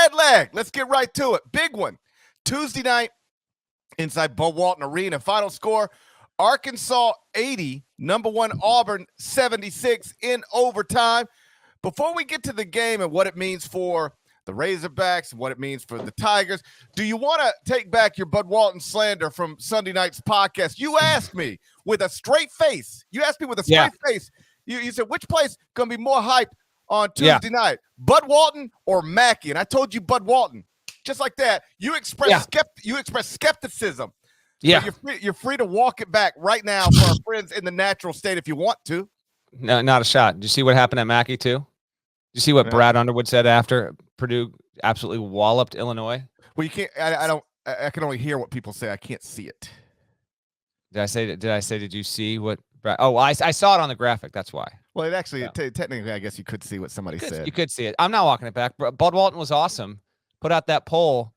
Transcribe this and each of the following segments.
red leg. Let's get right to it. Big one. Tuesday night inside Bo Walton Arena. Final score, Arkansas 80, number 1 Auburn 76 in overtime. Before we get to the game and what it means for the Razorbacks and what it means for the Tigers, do you want to take back your Bud Walton slander from Sunday night's podcast? You asked me with a straight face. You said, which place going to be more hype on Tuesday night, Bud Walton or Mackey? And I told you Bud Walton. Just like that, you express skepticism. Yeah, so you're free to walk it back right now for our friends in the natural state if you want to. No, not a shot. Did you see what happened at Mackey too? Did you see what Brad Underwood said after Purdue absolutely walloped Illinois? Well, you can't. I can only hear what people say. I can't see it. Did you see what? I saw it on the graphic. That's why. Well, it actually technically, I guess you could see what somebody said. You could see it. I'm not walking it back. Bud Walton was awesome. Put out that poll.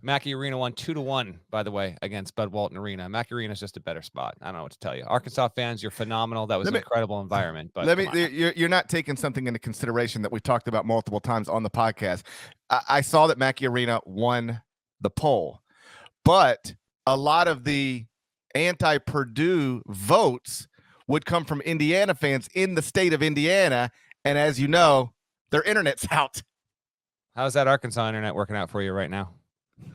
Mackey Arena won 2-1, by the way, against Bud Walton Arena. Mackey Arena is just a better spot. I don't know what to tell you. Arkansas fans, you're phenomenal. That was an incredible environment. But you're not taking something into consideration that we talked about multiple times on the podcast. I saw that Mackey Arena won the poll, but a lot of the anti-Purdue votes would come from Indiana fans in the state of Indiana, and as you know, their internet's out. How's that Arkansas internet working out for you right now?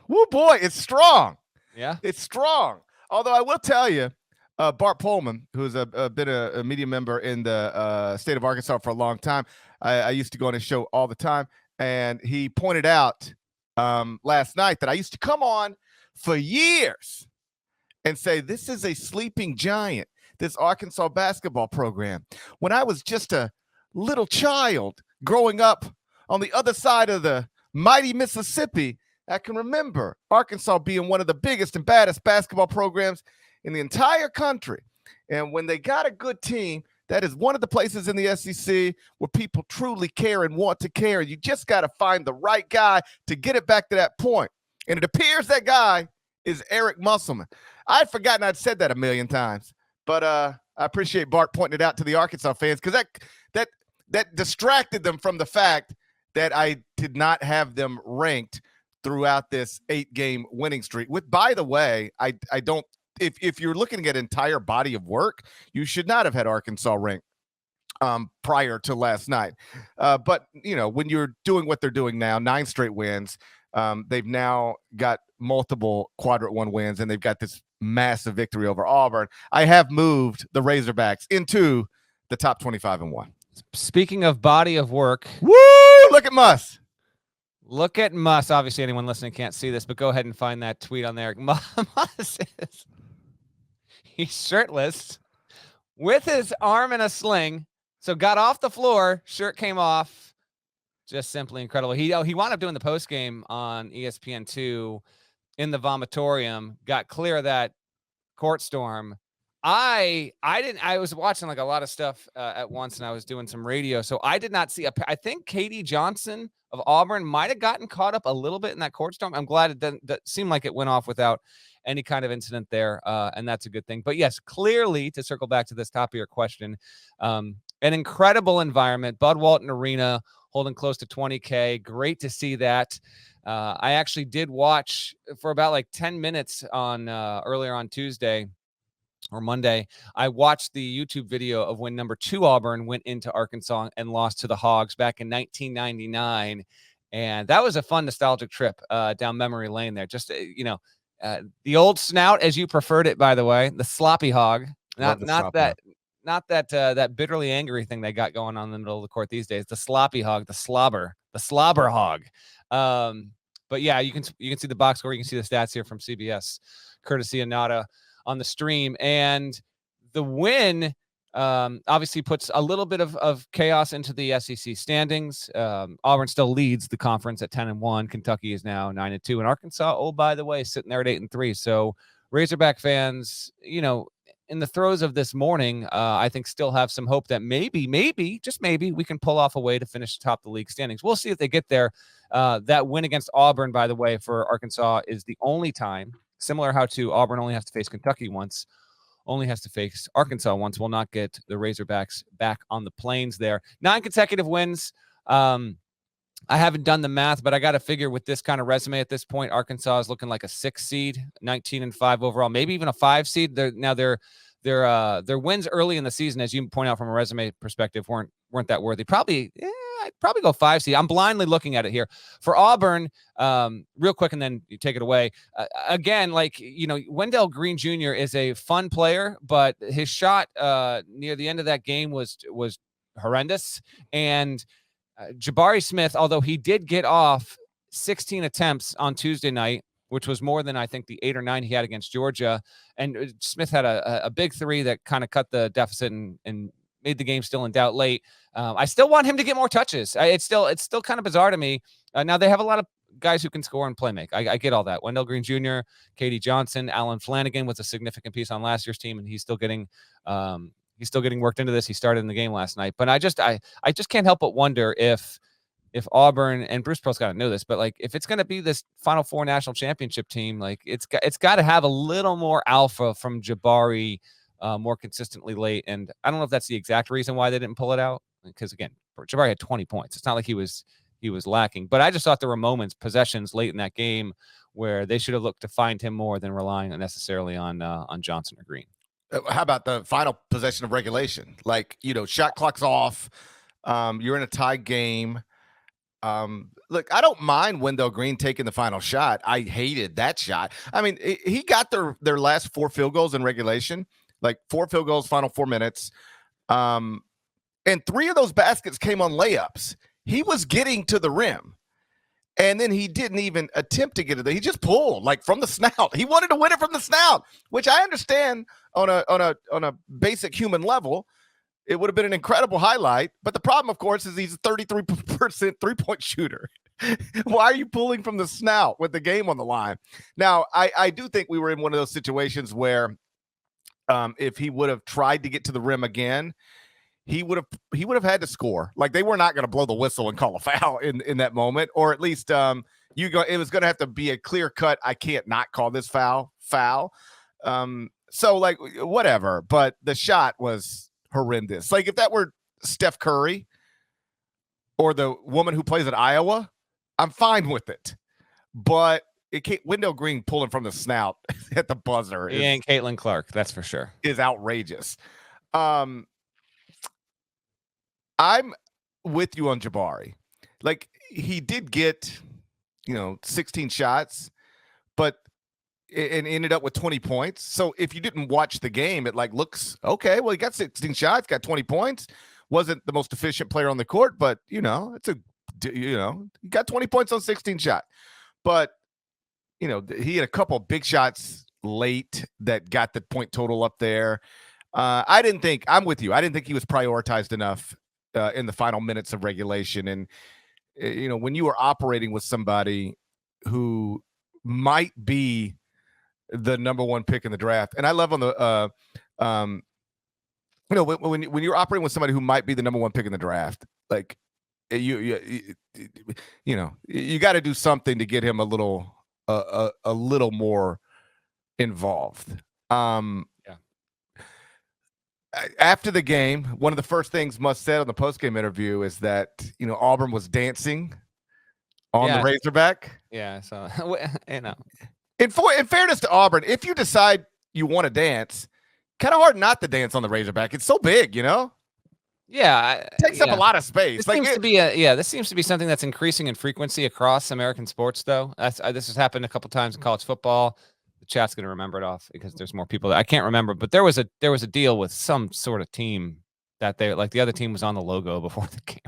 Woo, boy, it's strong. Yeah, it's strong. Although I will tell you, Bart Pullman, who's been a media member in the state of Arkansas for a long time, I used to go on his show all the time, and he pointed out last night that I used to come on for years and say, this is a sleeping giant, this Arkansas basketball program. When I was just a little child growing up on the other side of the mighty Mississippi, I can remember Arkansas being one of the biggest and baddest basketball programs in the entire country. And when they got a good team, that is one of the places in the SEC where people truly care and want to care. You just got to find the right guy to get it back to that point. And it appears that guy is Eric Musselman. I'd forgotten I'd said that a million times, but I appreciate Bart pointing it out to the Arkansas fans, because that distracted them from the fact that I did not have them ranked throughout this 8-game winning streak. With, by the way, I don't, if you're looking at entire body of work, you should not have had Arkansas ranked prior to last night. But, you know, when you're doing what they're doing now, 9 straight wins, they've now got multiple quadrant 1 wins, and they've got this massive victory over Auburn. I have moved the Razorbacks into the top 25-1. Speaking of body of work. Woo! Look at Muss. Look at Muss. Obviously, anyone listening can't see this, but go ahead and find that tweet on there. Muss he's shirtless with his arm in a sling. So got off the floor, shirt came off. Just simply incredible. He wound up doing the post game on ESPN2 in the vomitorium. Got clear of that court storm. I was watching like a lot of stuff at once, and I was doing some radio, so I did not see. I think Katie Johnson of Auburn might have gotten caught up a little bit in that court storm. I'm glad it didn't. That seemed like it went off without any kind of incident there, and that's a good thing. But yes, clearly, to circle back to this top of your question, an incredible environment. Bud Walton Arena holding close to 20K. Great to see that. I actually did watch for about like 10 minutes on earlier on Tuesday or Monday. I watched the YouTube video of when number 2 Auburn went into Arkansas and lost to the Hogs back in 1999. And that was a fun nostalgic trip down memory lane there. Just, the old snout, as you preferred it, by the way, the sloppy hog, not that bitterly angry thing they got going on in the middle of the court these days. The sloppy hog, the slobber hog. But yeah, you can see the box score. You can see the stats here from CBS, courtesy of Ncaa on the stream. And the win obviously puts a little bit of chaos into the SEC standings. Auburn still leads the conference at 10-1. Kentucky is now 9-2, and Arkansas, oh, by the way, sitting there at 8-3. So Razorback fans, in the throes of this morning, I think still have some hope that maybe, just maybe, we can pull off a way to finish atop the league standings. We'll see if they get there. That win against Auburn, by the way, for Arkansas is the only time, similar how to Auburn only has to face Kentucky once, only has to face Arkansas once, will not get the Razorbacks back on the plains there. 9 consecutive wins. I haven't done the math, but I got to figure with this kind of resume at this point, Arkansas is looking like a 6 seed, 19-5 overall, maybe even a 5 seed. Their wins early in the season, as you point out from a resume perspective, weren't that worthy. I'd probably go 5 seed. I'm blindly looking at it here for Auburn. Real quick, and then you take it away. Again, Wendell Green Jr. is a fun player, but his shot near the end of that game was horrendous. And Jabari Smith, although he did get off 16 attempts on Tuesday night, which was more than I think the 8 or 9 he had against Georgia. And Smith had a big 3 that kind of cut the deficit and made the game still in doubt late. I still want him to get more touches. It's still kind of bizarre to me. Now they have a lot of guys who can score and play make. I get all that. Wendell Green Jr., Katie Johnson, Alan Flanagan was a significant piece on last year's team, and he's still getting worked into this. He started in the game last night, but I just can't help but wonder if Auburn, and Bruce Pearl's got to know this, but like if it's going to be this Final Four national championship team, like it's got to have a little more alpha from Jabari more consistently late. And I don't know if that's the exact reason why they didn't pull it out, because again, Jabari had 20 points. It's not like he was lacking, but I just thought there were possessions late in that game where they should have looked to find him more than relying necessarily on Johnson or Green. How about the final possession of regulation? Shot clock's off. You're in a tie game. Look, I don't mind Wendell Green taking the final shot. I hated that shot. I mean, he got their last 4 field goals in regulation, like 4 field goals, final 4 minutes. And 3 of those baskets came on layups. He was getting to the rim. And then he didn't even attempt to get it. He just pulled from the snout. He wanted to win it from the snout, which I understand on a basic human level. It would have been an incredible highlight. But the problem, of course, is he's a 33% three-point shooter. Why are you pulling from the snout with the game on the line? Now, I do think we were in one of those situations where if he would have tried to get to the rim again, he would have had to score. Like, they were not going to blow the whistle and call a foul in that moment, or at least it was going to have to be a clear cut. I can't not call this foul. So whatever, but the shot was horrendous. Like, if that were Steph Curry or the woman who plays at Iowa, I'm fine with it. But Wendell Green pulling from the snout at the buzzer. He ain't Caitlin Clark, that's for sure. Is outrageous. I'm with you on Jabari. Like, he did get, 16 shots, but and ended up with 20 points. So if you didn't watch the game, it looks okay. Well, he got 16 shots, got 20 points. Wasn't the most efficient player on the court, but he got 20 points on 16 shots. But he had a couple of big shots late that got the point total up there. I'm with you. I didn't think he was prioritized enough in the final minutes of regulation. And, when you are operating with somebody who might be the number 1 pick in the draft, and I love on the, when you're operating with somebody who might be the number 1 pick in the draft, like you got to do something to get him a little more involved. After the game, one of the first things Muss said on the postgame interview is that, Auburn was dancing on the Razorback. Yeah. So, In fairness to Auburn, if you decide you want to dance, kind of hard not to dance on the Razorback. It's so big, Yeah. It takes up a lot of space. This seems to be something that's increasing in frequency across American sports, though. This has happened a couple times in college football. The chat's going to remember it off because there's more people that I can't remember, but there was a deal with some sort of team that the other team was on the logo before the game.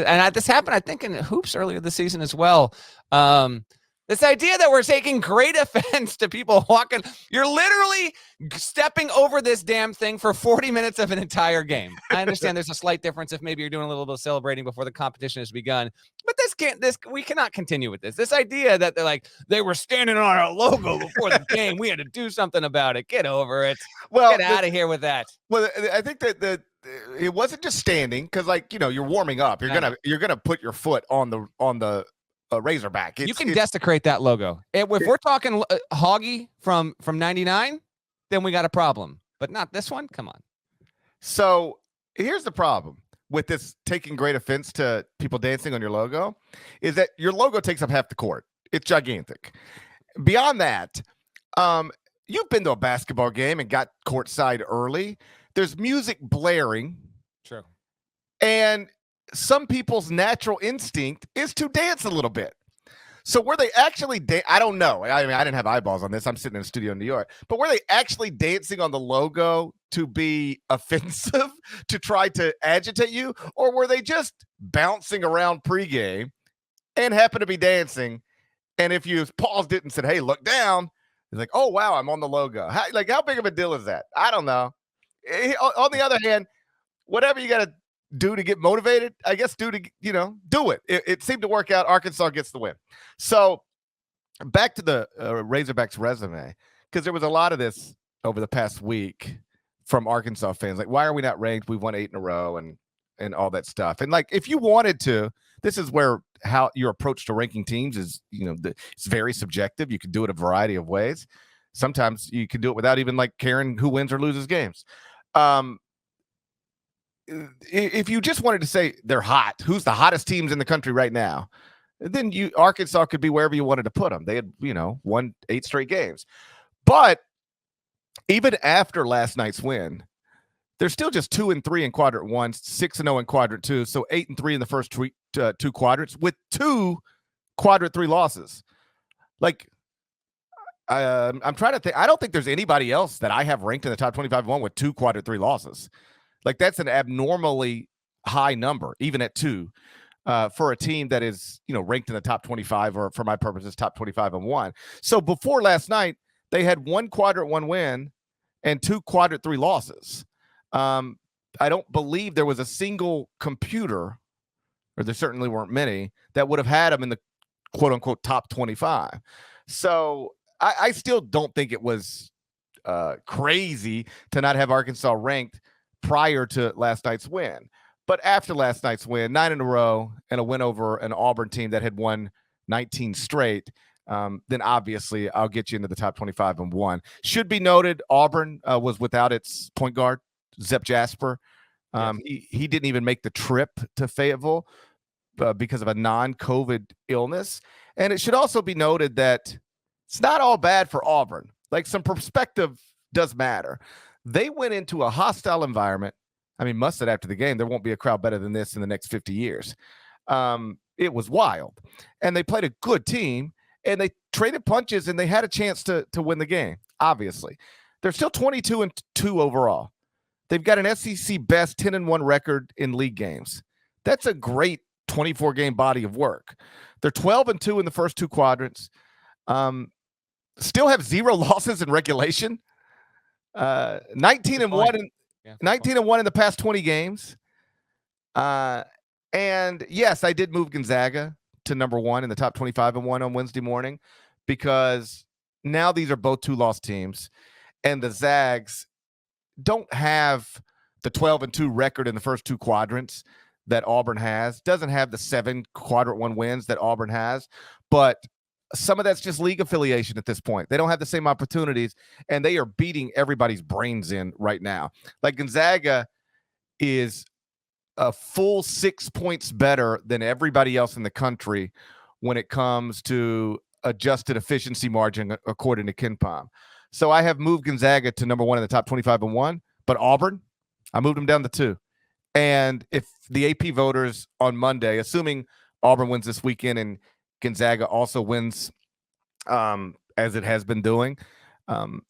And this happened, I think, in hoops earlier this season as well. This idea that we're taking great offense to people walking, you're literally stepping over this damn thing for 40 minutes of an entire game. I understand there's a slight difference if maybe you're doing a little bit of celebrating before the competition has begun, but we cannot continue with this. This idea that they were standing on our logo before the game. We had to do something about it. Get over it. Well, get out of here with that. Well, I think that it wasn't just standing because you're warming up. You're gonna put your foot on the Razorback. You can desecrate that logo. If we're talking Hoggy from 99, then we got a problem. But not this one. Come on. So here's the problem. with this taking great offense to people dancing on your logo is that your logo takes up half the court. It's gigantic. Beyond that, you've been to a basketball game and got courtside early. There's music blaring. True. And some people's natural instinct is to dance a little bit. So were they actually I don't know. I mean, I didn't have eyeballs on this. I'm sitting in a studio in New York. But were they actually dancing on the logo to be offensive, to try to agitate you? Or were they just bouncing around pregame and happened to be dancing? And if you paused it and said, hey, look down, it's like, oh, wow, I'm on the logo. How big of a deal is that? I don't know. On the other hand, whatever you got to do to get motivated, I guess do it. It seemed to work out. Arkansas gets the win. So back to the Razorbacks resume, because there was a lot of this over the past week from Arkansas fans. Like, why are we not ranked? We've won 8 in a row and all that stuff. And like, if you wanted to, this is where how your approach to ranking teams is, it's very subjective. You can do it a variety of ways. Sometimes you can do it without even like caring who wins or loses games. If you just wanted to say they're hot, who's the hottest teams in the country right now, then Arkansas could be wherever you wanted to put them. They had, won 8 straight games. But even after last night's win, they're still just 2-3 in quadrant 1, 6-0 in quadrant 2, so 8-3 in the first 2 quadrants with 2 quadrant 3 losses. Like, I'm trying to think. I don't think there's anybody else that I have ranked in the top 25-1 with 2 quadrant 3 losses. Like, that's an abnormally high number, even at 2, for a team that is, ranked in the top 25, or for my purposes, top 25-1. So before last night, they had 1 quadrant 1 win and 2 quadrant 3 losses. I don't believe there was a single computer, or there certainly weren't many, that would have had them in the quote unquote top 25. So I still don't think it was crazy to not have Arkansas ranked prior to last night's win. But after last night's win, 9 in a row and a win over an Auburn team that had won 19 straight, then obviously I'll get you into the top 25-1. Should be noted, Auburn was without its point guard, Zep Jasper. Yes. He didn't even make the trip to Fayetteville because of a non-COVID illness. And it should also be noted that it's not all bad for Auburn. Like, some perspective does matter. They went into a hostile environment. I mean, Muss said after the game, there won't be a crowd better than this in the next 50 years. It was wild. And they played a good team, and they traded punches, and they had a chance to win the game, obviously. They're still 22-2 overall. They've got an SEC best 10-1 record in league games. That's a great 24-game body of work. They're 12-2 in the first 2 quadrants. Still have 0 losses in regulation. 19-1 in the past 20 games. And yes, I did move Gonzaga to number 1 in the top 25-1 on Wednesday morning, because now these are both 2-loss teams, and the Zags don't have the 12-2 record in the first 2 quadrants that Auburn has. Doesn't have the 7 quadrant 1 wins that Auburn has, but some of that's just league affiliation at this point. They don't have the same opportunities, and they are beating everybody's brains in right now. Like, Gonzaga is a full 6 points better than everybody else in the country when it comes to adjusted efficiency margin, according to KenPom. So I have moved Gonzaga to number 1 in the top 25-1, but Auburn, I moved them down to 2. And if the AP voters on Monday, assuming Auburn wins this weekend and Gonzaga also wins, as it has been doing,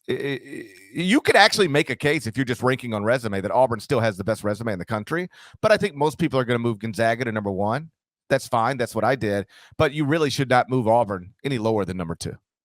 you could actually make a case, if you're just ranking on resume, that Auburn still has the best resume in the country. But I think most people are going to move Gonzaga to number 1. That's fine. That's what I did. But you really should not move Auburn any lower than number 2.